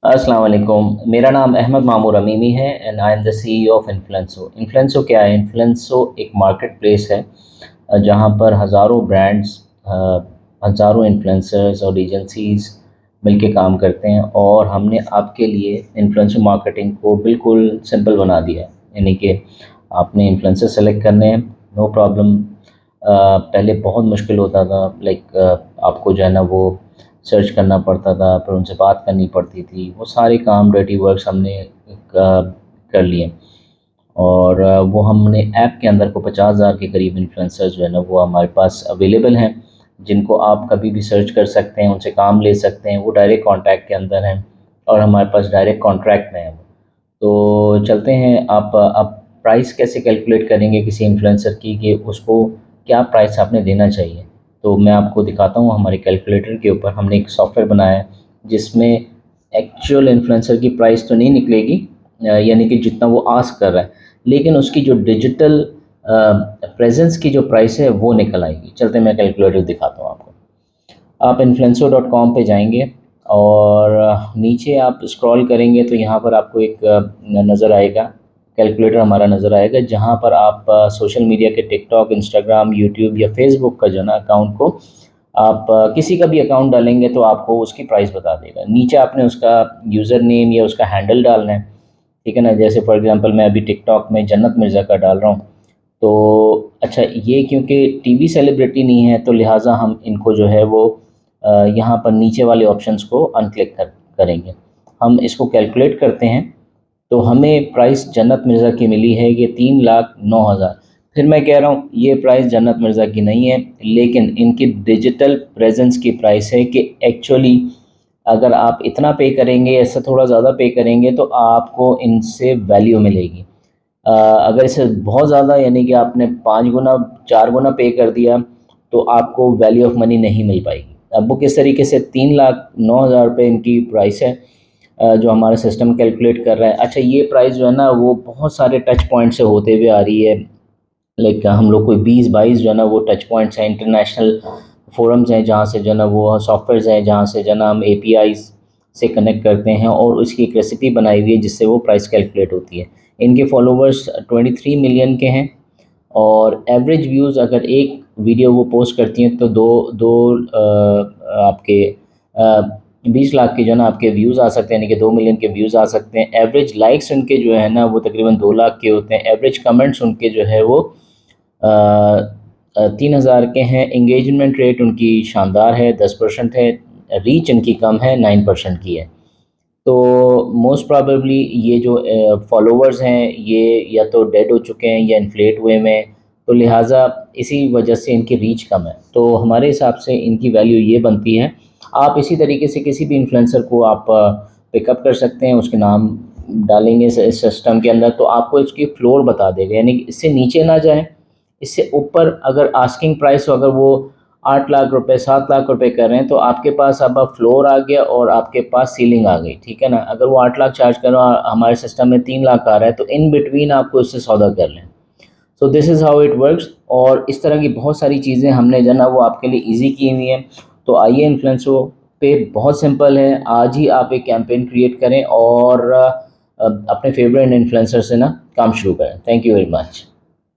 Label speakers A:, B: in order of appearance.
A: अस्सलाम वालेकुम। मेरा नाम अहमद मामूर अमीमी है and I am the CEO of Influenso. Influenso क्या है? इन्फ्लुएंसो एक मार्केट प्लेस है जहाँ पर हज़ारों ब्रांड्स, हज़ारों इन्फ्लुएंसर्स और एजेंसीज़ मिलके काम करते हैं और हमने आपके लिए इन्फ्लुएंसर मार्केटिंग को बिल्कुल सिंपल बना दिया है। यानी कि आपने इन्फ्लुएंसर सेलेक्ट करने हैं, नो प्रॉब्लम। पहले बहुत मुश्किल होता था, लाइक आपको जो है ना वो सर्च करना पड़ता था, फिर उनसे बात करनी पड़ती थी। वो सारे काम, डर्टी वर्क्स हमने कर लिए और वो हमने ऐप के अंदर को 50,000 के करीब इन्फ्लुएंसर्स जो है ना वो हमारे पास अवेलेबल हैं, जिनको आप कभी भी सर्च कर सकते हैं, उनसे काम ले सकते हैं। वो डायरेक्ट कॉन्टैक्ट के अंदर हैं और हमारे पास डायरेक्ट कॉन्ट्रैक्ट में है। तो चलते हैं, आप प्राइस कैसे कैलकुलेट करेंगे किसी इन्फ्लुएंसर की, कि उसको क्या प्राइस आपने देना चाहिए। तो मैं आपको दिखाता हूँ। हमारे कैलकुलेटर के ऊपर हमने एक सॉफ्टवेयर बनाया है जिसमें एक्चुअल इन्फ्लुएंसर की प्राइस तो नहीं निकलेगी, यानी कि जितना वो आस्क कर रहा है, लेकिन उसकी जो डिजिटल प्रेजेंस की जो प्राइस है वो निकल आएगी। चलते मैं कैलकुलेटर दिखाता हूँ आपको। आप influencer.com पे जाएंगे और नीचे आप स्क्रॉल करेंगे तो यहाँ पर आपको एक नज़र आएगा, कैलकुलेटर हमारा नज़र आएगा, जहाँ पर आप सोशल मीडिया के टिकटॉक, इंस्टाग्राम, यूट्यूब या फेसबुक का जो है ना अकाउंट को आप किसी का भी अकाउंट डालेंगे तो आपको उसकी प्राइस बता देगा। नीचे आपने उसका यूज़र नेम या उसका हैंडल डालना है, ठीक है ना। जैसे फॉर एग्जांपल मैं अभी टिकटॉक में जन्नत मिर्ज़ा का डाल रहा हूँ। तो अच्छा, ये क्योंकि टीवी सेलिब्रिटी नहीं है तो लिहाजा हम इनको जो है वो यहाँ पर नीचे वाले ऑप्शंस को अनक्लिक करेंगे। हम इसको कैलकुलेट करते हैं तो हमें प्राइस जन्नत मिर्ज़ा की मिली है ये 3,09,000। फिर मैं कह रहा हूँ ये प्राइस जन्नत मिर्ज़ा की नहीं है, लेकिन इनकी डिजिटल प्रेजेंस की प्राइस है कि एक्चुअली अगर आप इतना पे करेंगे, ऐसा थोड़ा ज़्यादा पे करेंगे तो आपको इनसे वैल्यू मिलेगी। अगर इसे बहुत ज़्यादा, यानी कि आपने 5 गुना 4 गुना पे कर दिया तो आपको वैल्यू ऑफ मनी नहीं मिल पाएगी। अब वो किस तरीके से 3,09,000 रुपये इनकी प्राइस है जो हमारा सिस्टम कैलकुलेट कर रहा है। अच्छा, ये प्राइस जो है ना वो बहुत सारे टच पॉइंट से होते हुए आ रही है। लाइक हम लोग कोई 20-22 जो है ना वो टच पॉइंट्स हैं, इंटरनेशनल फोरम्स हैं जहाँ से जो है ना वो सॉफ्टवेयर्स हैं जहाँ से जो है ना हम एपीआईज से कनेक्ट करते हैं और उसकी एक रेसिपी बनाई हुई है जिससे वो प्राइस कैलकुलेट होती है। इनके फॉलोवर्स 23 मिलियन के हैं और एवरेज व्यूज़ अगर एक वीडियो वो पोस्ट करती हैं तो दो दो आपके 20 लाख के जो है ना आपके व्यूज़ आ सकते हैं, यानी कि 2 मिलियन के व्यूज़ आ सकते हैं। एवरेज लाइक्स उनके जो है ना वो तकरीबन 2 लाख के होते हैं। एवरेज कमेंट्स उनके जो है वो 3,000 के हैं। इंगेजमेंट रेट उनकी शानदार है, 10% है। रीच इनकी कम है, 9% की है। तो मोस्ट प्रॉबेबली ये जो फॉलोवर्स हैं ये या तो डेड हो चुके हैं या इन्फ्लेट हुए में, तो लिहाजा इसी वजह से इनकी रीच कम है। तो हमारे हिसाब से इनकी वैल्यू ये बनती है। आप इसी तरीके से किसी भी इन्फ्लुएंसर को आप पिकअप कर सकते हैं, उसके नाम डालेंगे इस सिस्टम के अंदर तो आपको इसकी फ्लोर बता देगा, यानी कि इससे नीचे ना जाए, इससे ऊपर अगर आस्किंग प्राइस हो, अगर वो 8 लाख रुपए 7 लाख रुपए कर रहे हैं तो आपके पास अब फ्लोर आ गया और आपके पास सीलिंग आ गई, ठीक है ना। अगर वो 8 लाख चार्ज कर रहा है, हमारे सिस्टम में 3 लाख आ रहा है, तो इन बिटवीन आपको इससे सौदा कर लें। So this is how it works. और इस तरह की बहुत सारी चीज़ें हमने जो है ना वो आपके लिए ईजी की हुई हैं। तो आइए, इन्फ्लुएंसो पे बहुत सिंपल है। आज ही आप एक कैंपेन क्रिएट करें और अपने फेवरेट इन्फ्लुएंसर से ना काम शुरू करें। Thank you very much.